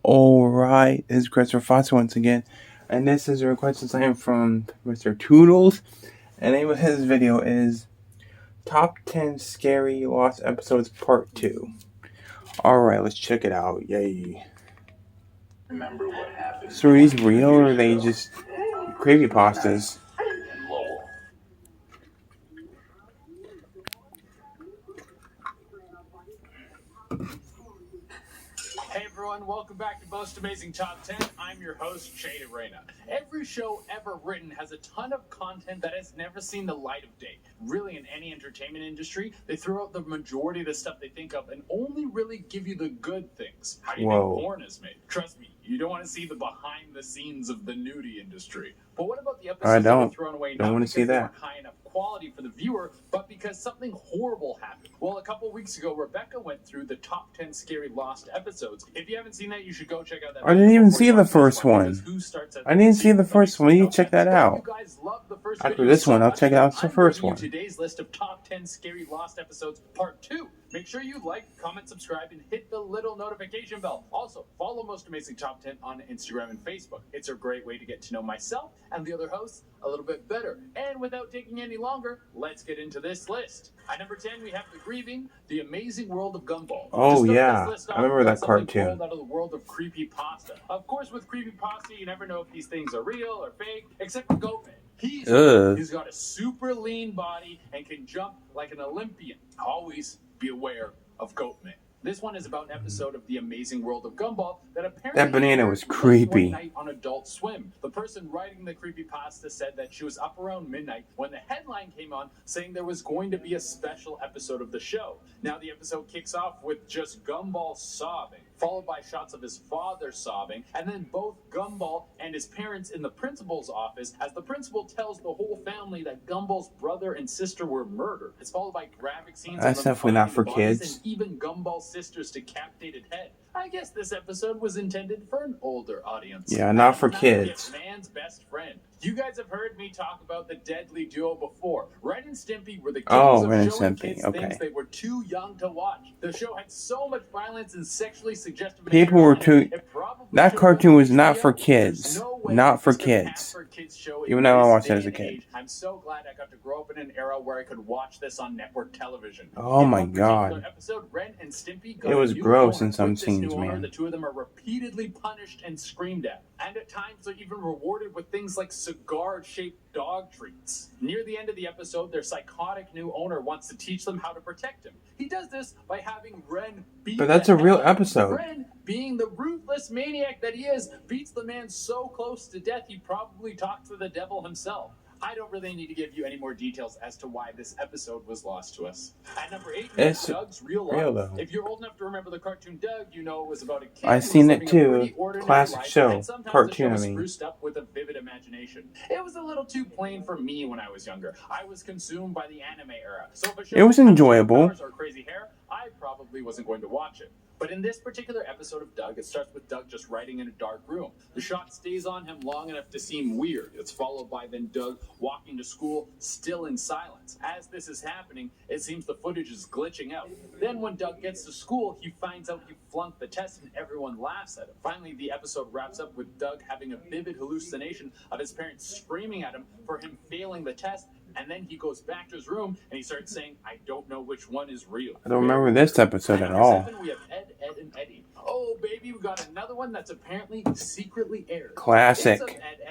Alright, this is Christopher Fox once again, and this is a request assignment from Mr. Toodles. And the name of his video is Top 10 Scary Lost Episodes Part 2. Alright, let's check it out. Yay. So are these real or are they just creepypastas? Hey everyone, welcome back to Most Amazing Top 10. I'm your host, Jada Reyna. Every show ever written has a ton of content that has never seen the light of day. Really, in any entertainment industry, they throw out the majority of the stuff they think of and only really give you the good things. How do you think porn is made? Trust me, you don't want to see the behind the scenes of the nudie industry. But what about the episodes that are thrown away not because they weren't high enough quality for the viewer, but because something horrible happened? Well, a couple weeks ago, Rebecca went through the top 10 scary lost episodes. If you haven't seen that, you should go check out that. I didn't even see the first one. I didn't see the first one. You check that out. After this one, I'll check out the first one. Today's list of top 10 scary lost episodes, part 2. Make sure you like, comment, subscribe, and hit the little notification bell. Also, follow Most Amazing Top 10 on Instagram and Facebook. It's a great way to get to know myself and the other hosts a little bit better. And without taking any longer, let's get into this list. At number 10, we have The Grieving, The Amazing World of Gumball. Oh yeah, I remember that cartoon. Out of the world of creepypasta. Of course, with creepypasta, you never know if these things are real or fake, except for Goatman. He's got a super lean body and can jump like an Olympian. Always be aware of Goatman. This one is about an episode of The Amazing World of Gumball that apparently that banana was creepy. One night on Adult Swim. The person writing the creepypasta said that she was up around midnight when the headline came on saying there was going to be a special episode of the show. Now the episode kicks off with just Gumball sobbing, followed by shots of his father sobbing, and then both Gumball and his parents in the principal's office as the principal tells the whole family that Gumball's brother and sister were murdered. It's followed by graphic scenes That's of them definitely not for finding the bodies kids. and even Gumball's sister's decapitated head. I guess this episode was intended for an older audience. Yeah, not for kids. Man's best friend. You guys have heard me talk about the deadly duo before. Ren and Stimpy were the kings of showing kids things they were too young to watch. The show had so much violence and sexually suggestive material. People were too. That cartoon was not for kids. Not for kids. Even though I watched it as a kid. I'm so glad I got to grow up in an era where I could watch this on network television. Oh my god. Episode, Ren and Stimpy it was gross in some scenes, man. The two of them are repeatedly punished and screamed at. And at times they're even rewarded with things like cigar-shaped dog treats. Near the end of the episode, their psychotic new owner wants to teach them how to protect him. He does this by having Ren beat But that's a real episode. Ren, being the ruthless maniac that he is, beats the man so close to death he probably talked to the devil himself. I don't really need to give you any more details as to why this episode was lost to us. At number 8, it's Doug's Real Life. If you're old enough to remember the cartoon Doug, you know it was about a kid. I've seen it too. Classic show. Cartoon, I mean. Spruced up with a vivid imagination. It was a little too plain for me when I was younger. I was consumed by the anime era. So if a show it was enjoyable. Or crazy hair, I probably wasn't going to watch it. But in this particular episode of Doug, it starts with Doug just writing in a dark room. The shot stays on him long enough to seem weird. It's followed by then Doug walking to school, still in silence. As this is happening, it seems the footage is glitching out. Then when Doug gets to school, he finds out he flunked the test and everyone laughs at him. Finally, the episode wraps up with Doug having a vivid hallucination of his parents screaming at him for him failing the test. And then he goes back to his room and he starts saying, I don't know which one is real. I don't remember this episode at all. 7, we have Ed, and Eddie. Oh, baby, we got another one that's apparently secretly aired. Classic.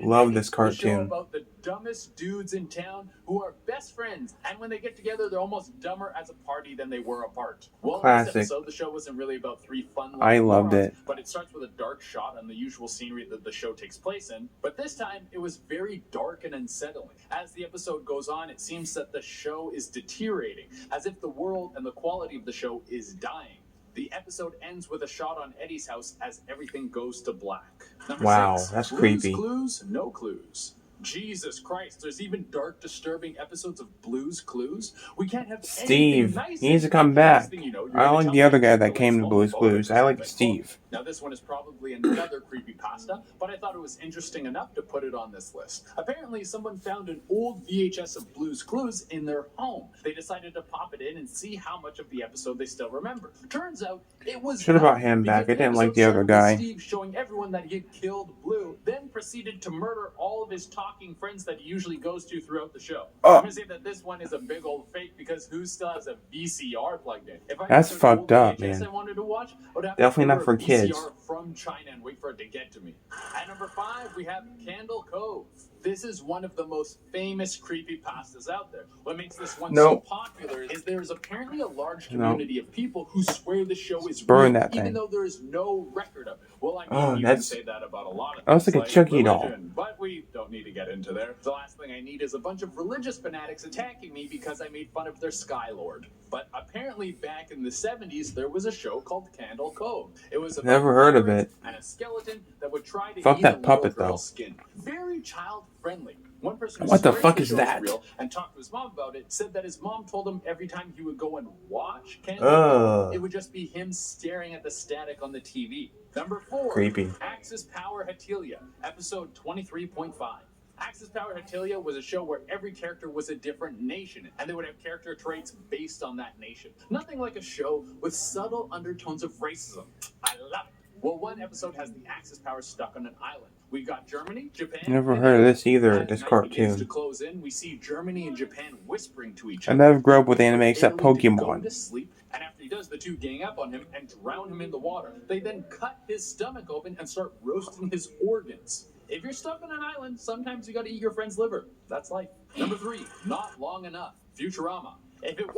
Love Eddie, this cartoon. A show about the dumbest dudes in town who are best friends. And when they get together, they're almost dumber as a party than they were apart. Well, Classic. In this episode, the show wasn't really about 3 fun I loved morons, it. But it starts with a dark shot on the usual scenery that the show takes place in. But this time, it was very dark and unsettling. As the episode goes on, it seems that the show is deteriorating, as if the world and the quality of the show is dying. The episode ends with a shot on Eddie's house as everything goes to black. Number 6, that's creepy. Clues, no clues. Jesus Christ, there's even dark, disturbing episodes of Blue's Clues. We can't have Steve, nice. he needs to come back. I don't like the other guy that came to Blue's Clues. I like Steve. Now this one is probably another creepypasta, but I thought it was interesting enough to put it on this list. Apparently, someone found an old VHS of Blue's Clues in their home. They decided to pop it in and see how much of the episode they still remember. Turns out it was should have brought him back. I didn't like the other guy. Steve showing everyone that he had killed Blue, then proceeded to murder all of his talking friends that he usually goes to throughout the show. I'm gonna say that this one is a big old fake because who still has a VCR plugged in? If I That's fucked up, man. I wanted to watch, I would have definitely to not for kids. VCR from China and wait for it to get to me. At number 5, we have Candle Cove. This is one of the most famous creepypastas out there. What makes this one so popular is there's apparently a large community of people who swear the show is burn real, that thing. even though there is no record of it. Well, I mean, you can say that about a lot of things. That's like a Chucky religion, doll. but we don't need to get into there. The last thing I need is a bunch of religious fanatics attacking me because I made fun of their Sky Lord. But apparently back in the 70s, there was a show called Candle Cove. It was a never heard of it. And a skeleton that would try to fuck eat that a puppet little though. girl's skin. Very child-friendly. One person who what the swears fuck the is show that? real and talked to his mom about it said that his mom told him every time he would go and watch Candle Cove, it would just be him staring at the static on the TV. Number 4, creepy. Axis Power Hatilia, episode 23.5. Axis Power Hatilia was a show where every character was a different nation, and they would have character traits based on that nation. Nothing like a show with subtle undertones of racism. I love it. Well, one episode has the Axis power stuck on an island. We've got Germany, Japan. Never heard of this either. This cartoon. To close in, we see Germany and Japan whispering to each I other. never grew up with anime except Pokemon. Go to sleep, and after he does, the two gang up on him and drown him in the water. They then cut his stomach open and start roasting his organs. If you're stuck on an island, sometimes you gotta eat your friend's liver. That's life. Number 3, Not Long Enough, Futurama.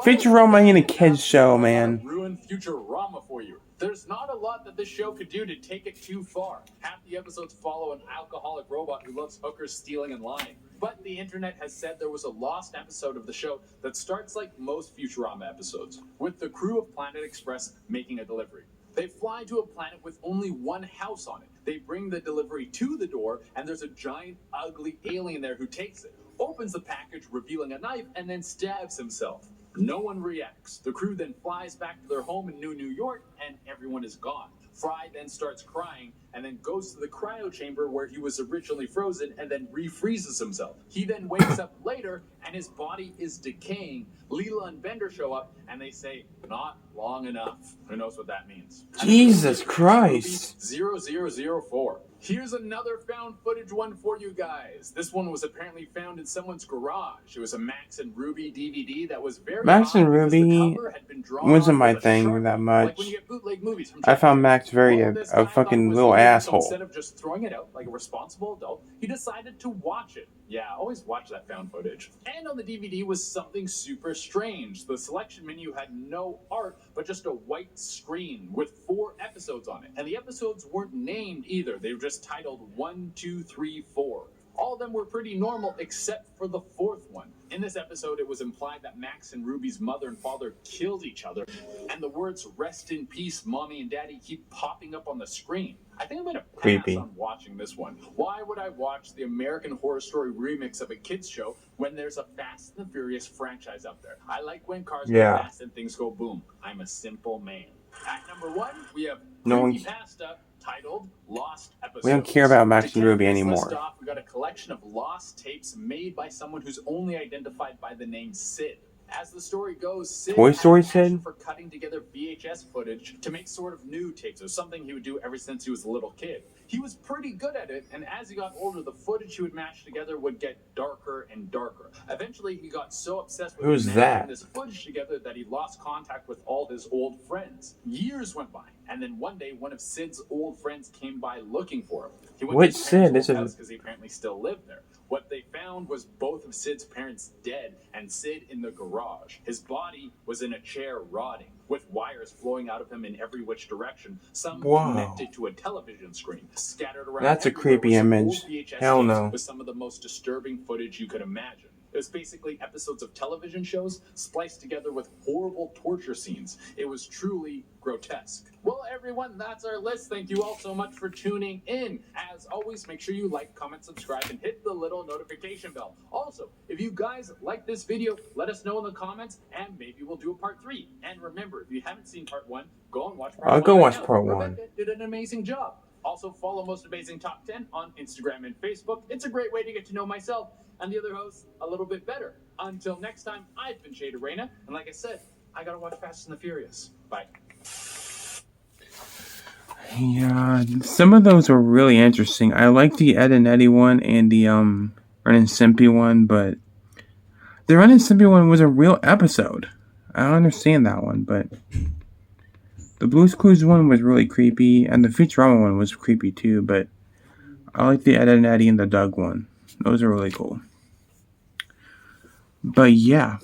Futurama ain't a kid's show, man. Ruin Futurama for you. There's not a lot that this show could do to take it too far. Half the episodes follow an alcoholic robot who loves hookers, stealing, and lying. But the internet has said there was a lost episode of the show that starts like most Futurama episodes, with the crew of Planet Express making a delivery. They fly to a planet with only one house on it. They bring the delivery to the door, and there's a giant, ugly alien there who takes it, opens the package, revealing a knife, and then stabs himself. No one reacts. The crew then flies back to their home in New York, and everyone is gone. Fry then starts crying and then goes to the cryo chamber where he was originally frozen and then refreezes himself. He then wakes up later and his body is decaying. Leela and Bender show up and they say, "Not long enough." Who knows what that means? Jesus Christ. 0004. Here's another found footage one for you guys. This one was apparently found in someone's garage. It was a Max and Ruby DVD that was very Max and Ruby wasn't my thing that much. Like when you get bootleg movies from I found Max very a fucking little asshole. Instead of just throwing it out like a responsible adult, he decided to watch it. Yeah, always watch that found footage. And on the DVD was something super strange. The selection menu had no art, but just a white screen with 4 episodes on it. And the episodes weren't named either. They were just titled 1, 2, 3, 4. All of them were pretty normal except for the 4th one. In this episode, it was implied that Max and Ruby's mother and father killed each other, and the words "Rest in peace, Mommy and Daddy" keep popping up on the screen. I think I'm gonna pass on watching this one. Why would I watch the American Horror Story remix of a kids show when there's a Fast and the Furious franchise out there? I like when cars go fast and things go boom. I'm a simple man. At number 1, we have Creepypasta titled Lost Episodes. We don't care about Max and Ruby anymore. We got a collection of lost tapes made by someone who's only identified by the name Sid. As the story goes, Sid Toy Story had a passion Sid? for cutting together VHS footage to make sort of new tapes. It was something he would do ever since he was a little kid. He was pretty good at it, and as he got older, the footage he would match together would get darker and darker. Eventually, he got so obsessed with matching this footage together that he lost contact with all his old friends. Years went by, and then one day, one of Sid's old friends came by looking for him. He went Which to his Sid? parents' old house because he apparently still lived there. What they found was both of Sid's parents dead and Sid in the garage. His body was in a chair rotting, with wires flowing out of him in every which direction, some connected to a television screen. Scattered around That's a creepy image. Hell no. With some of the most disturbing footage you could imagine. It was basically episodes of television shows spliced together with horrible torture scenes. It was truly grotesque. Well, everyone, that's our list. Thank you all so much for tuning in. As always, make sure you like, comment, subscribe, and hit the little notification bell. Also, if you guys like this video, let us know in the comments, and maybe we'll do a part 3. And remember, if you haven't seen part 1, go and watch part 1. I'll go watch part 1. Rebecca did an amazing job. Also, follow Most Amazing Top 10 on Instagram and Facebook. It's a great way to get to know myself and the other hosts a little bit better. Until next time, I've been Shada Reina, and like I said, I gotta watch Fast and the Furious. Bye. Yeah, some of those were really interesting. I like the Ed and Eddie one and the Ren and Stimpy one, but the Ren and Stimpy one was a real episode. I don't understand that one, but the Blue's Clues one was really creepy, and the Futurama one was creepy too, but I like the Ed and Eddie and the Doug one. Those are really cool. But yeah.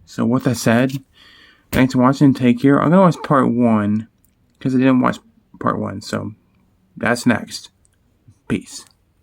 So with that said, thanks for watching. Take care. I'm going to watch part 1 because I didn't watch part 1. So that's next. Peace.